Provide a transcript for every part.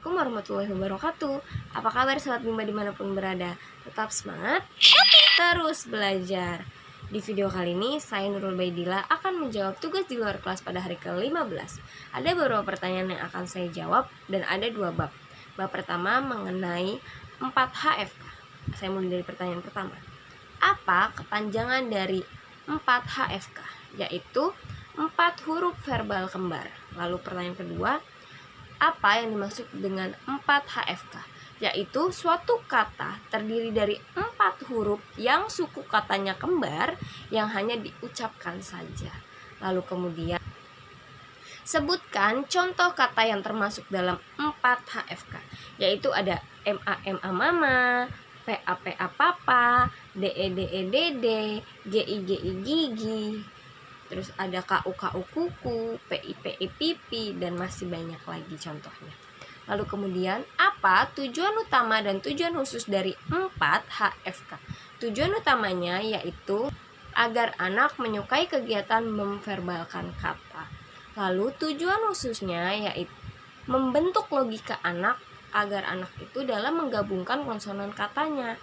Assalamualaikum warahmatullahi wabarakatuh. Apa kabar Sobat Bimba dimanapun berada? Tetap semangat, terus belajar. Di video kali ini, saya Nurul Baidila akan menjawab tugas di luar kelas pada hari ke-15. Ada beberapa pertanyaan yang akan saya jawab dan ada 2 bab. Bab pertama mengenai 4 HFK. Saya mulai dari pertanyaan pertama. Apa kepanjangan dari 4 HFK? Yaitu 4 huruf verbal kembar. Lalu pertanyaan kedua, apa yang dimaksud dengan 4 HFK? Yaitu suatu kata terdiri dari 4 huruf yang suku katanya kembar yang hanya diucapkan saja. Lalu kemudian, sebutkan contoh kata yang termasuk dalam 4 HFK. Yaitu ada MA mama, PA papa, DE dede, GI gigi. Terus ada KU kuku, PI pipi, dan masih banyak lagi contohnya. Lalu kemudian, apa tujuan utama dan tujuan khusus dari 4 HFK? Tujuan utamanya yaitu agar anak menyukai kegiatan memverbalkan kata. Lalu tujuan khususnya yaitu membentuk logika anak agar anak itu dalam menggabungkan konsonan katanya.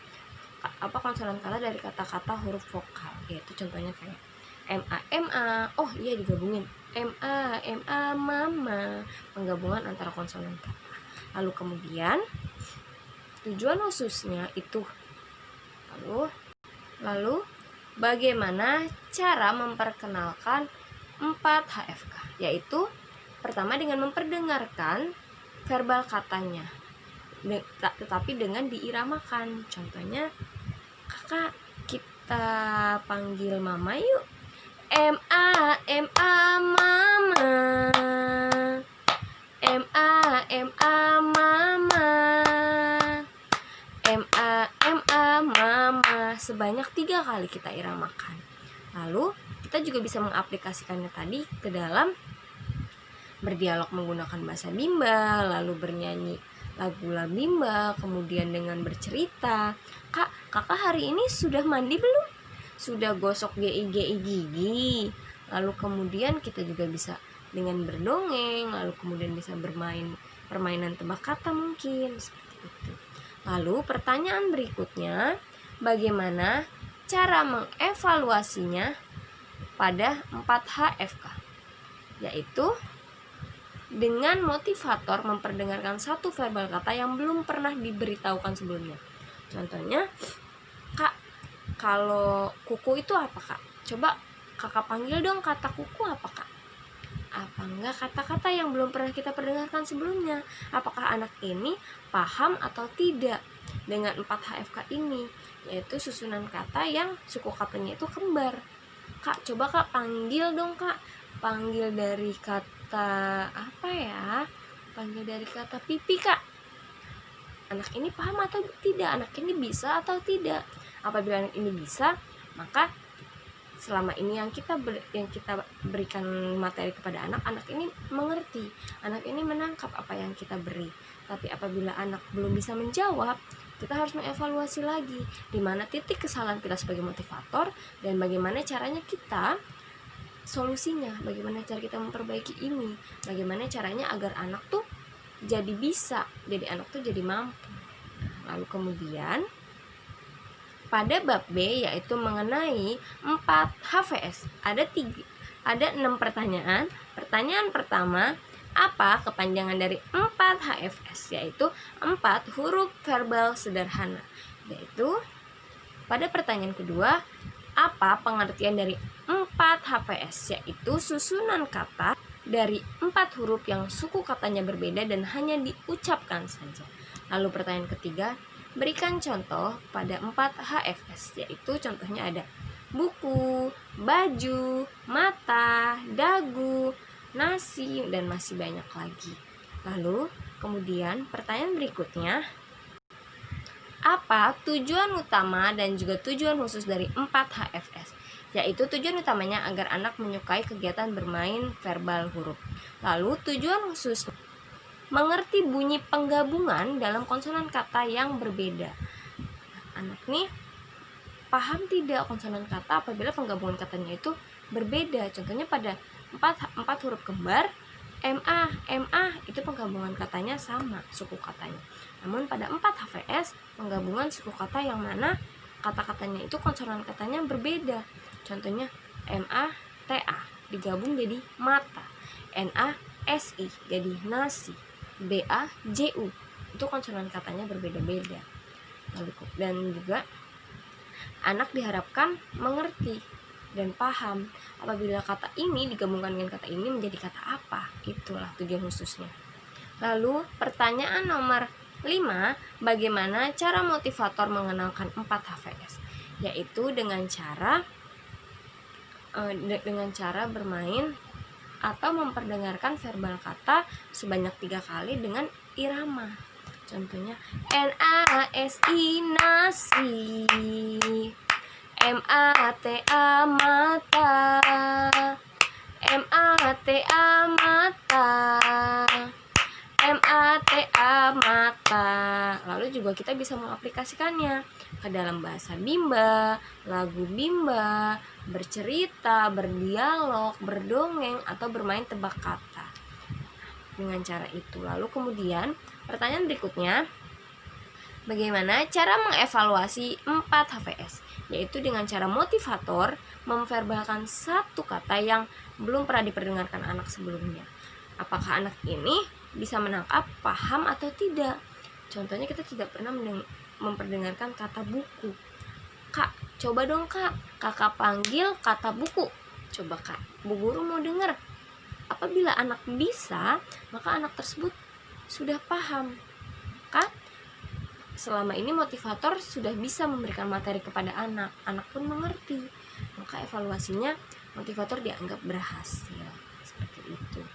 Apa konsonan kata dari kata-kata huruf vokal? Yaitu contohnya kayak MA, oh iya digabungin MA mama, penggabungan antara konsonan kata. Lalu kemudian tujuan khususnya itu lalu bagaimana cara memperkenalkan 4 HFK? Yaitu pertama dengan memperdengarkan verbal katanya, tetapi dengan diiramakan. Contohnya, kakak kita panggil mama yuk. MA mama, MA mama, MA mama, sebanyak 3 kali kita iramakan. Lalu kita juga bisa mengaplikasikannya tadi ke dalam berdialog menggunakan bahasa Bimba, lalu bernyanyi lagu Bimba, kemudian dengan bercerita, kakak hari ini sudah mandi belum? Sudah gosok gigi. Lalu kemudian kita juga bisa dengan berdongeng, lalu kemudian bisa bermain permainan tebak kata mungkin seperti itu. Lalu pertanyaan berikutnya, bagaimana cara mengevaluasinya pada 4 HFK? Yaitu dengan motivator memperdengarkan satu verbal kata yang belum pernah diberitahukan sebelumnya. Contohnya, kak, kalau kuku itu apa kak? Coba kakak panggil dong kata kuku apa kak? Apa enggak kata-kata yang belum pernah kita perdengarkan sebelumnya? Apakah anak ini paham atau tidak dengan 4 HFK ini? Yaitu susunan kata yang suku katanya itu kembar. Kak, coba kak panggil dong kak. Panggil dari kata apa ya? Panggil dari kata pipi kak. Anak ini paham atau tidak? Anak ini bisa atau tidak? Apabila anak ini bisa, maka selama ini yang kita berikan materi kepada anak ini mengerti, anak ini menangkap apa yang kita beri. Tapi apabila anak belum bisa menjawab, kita harus mengevaluasi lagi di mana titik kesalahan kita sebagai motivator dan bagaimana caranya kita solusinya, bagaimana cara kita memperbaiki ini, bagaimana caranya agar anak tuh jadi bisa, jadi anak tuh jadi mampu. Lalu kemudian pada bab B yaitu mengenai 4 HVS, ada 6 pertanyaan. Pertanyaan pertama, apa kepanjangan dari 4 HFS? Yaitu 4 huruf verbal sederhana. Yaitu pada pertanyaan kedua, apa pengertian dari 4 HVS? Yaitu susunan kata dari 4 huruf yang suku katanya berbeda dan hanya diucapkan saja. Lalu pertanyaan ketiga, berikan contoh pada 4 HFS, yaitu contohnya ada buku, baju, mata, dagu, nasi, dan masih banyak lagi. Lalu kemudian pertanyaan berikutnya, apa tujuan utama dan juga tujuan khusus dari 4 HFS? Yaitu tujuan utamanya agar anak menyukai kegiatan bermain verbal huruf. Lalu tujuan khusus mengerti bunyi penggabungan dalam konsonan kata yang berbeda. Anak nih paham tidak konsonan kata apabila penggabungan katanya itu berbeda. Contohnya pada 4 huruf kembar MA itu penggabungan katanya sama suku katanya. Namun pada 4 HVS penggabungan suku kata yang mana kata-katanya itu konsonan katanya berbeda. Contohnya MATA digabung jadi mata, NASI jadi nasi, BAJU itu konsonan katanya berbeda-beda. Lalu dan juga anak diharapkan mengerti dan paham apabila kata ini digabungkan dengan kata ini menjadi kata apa. Itulah tujuan khususnya. Lalu pertanyaan nomor 5, bagaimana cara motivator mengenalkan 4 HVS? Yaitu dengan cara bermain atau memperdengarkan verbal kata sebanyak 3 kali dengan irama. Contohnya NASI nasi, MATA mata, MATA mata, MATA mata. Lalu juga kita bisa mengaplikasikannya ke dalam bahasa Bimba, lagu Bimba, bercerita, berdialog, berdongeng, atau bermain tebak kata. Dengan cara itu. Lalu kemudian pertanyaan berikutnya, bagaimana cara mengevaluasi 4 HVS? Yaitu dengan cara motivator memverbalkan satu kata yang belum pernah diperdengarkan anak sebelumnya. Apakah anak ini bisa menangkap, paham atau tidak? Contohnya kita tidak pernah memperdengarkan kata buku. Kak, coba dong kak, kakak panggil kata buku. Coba kak, bu guru mau dengar. Apabila anak bisa, maka anak tersebut sudah paham. Kan? Selama ini motivator sudah bisa memberikan materi kepada anak, anak pun mengerti. Maka evaluasinya motivator dianggap berhasil. Seperti itu.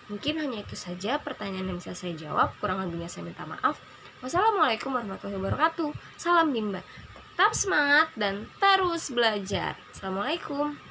Mungkin hanya itu saja pertanyaan yang bisa saya jawab. Kurang lebihnya saya minta maaf. Wassalamualaikum warahmatullahi wabarakatuh. Salam Bimba. Tetap semangat dan terus belajar. Assalamualaikum.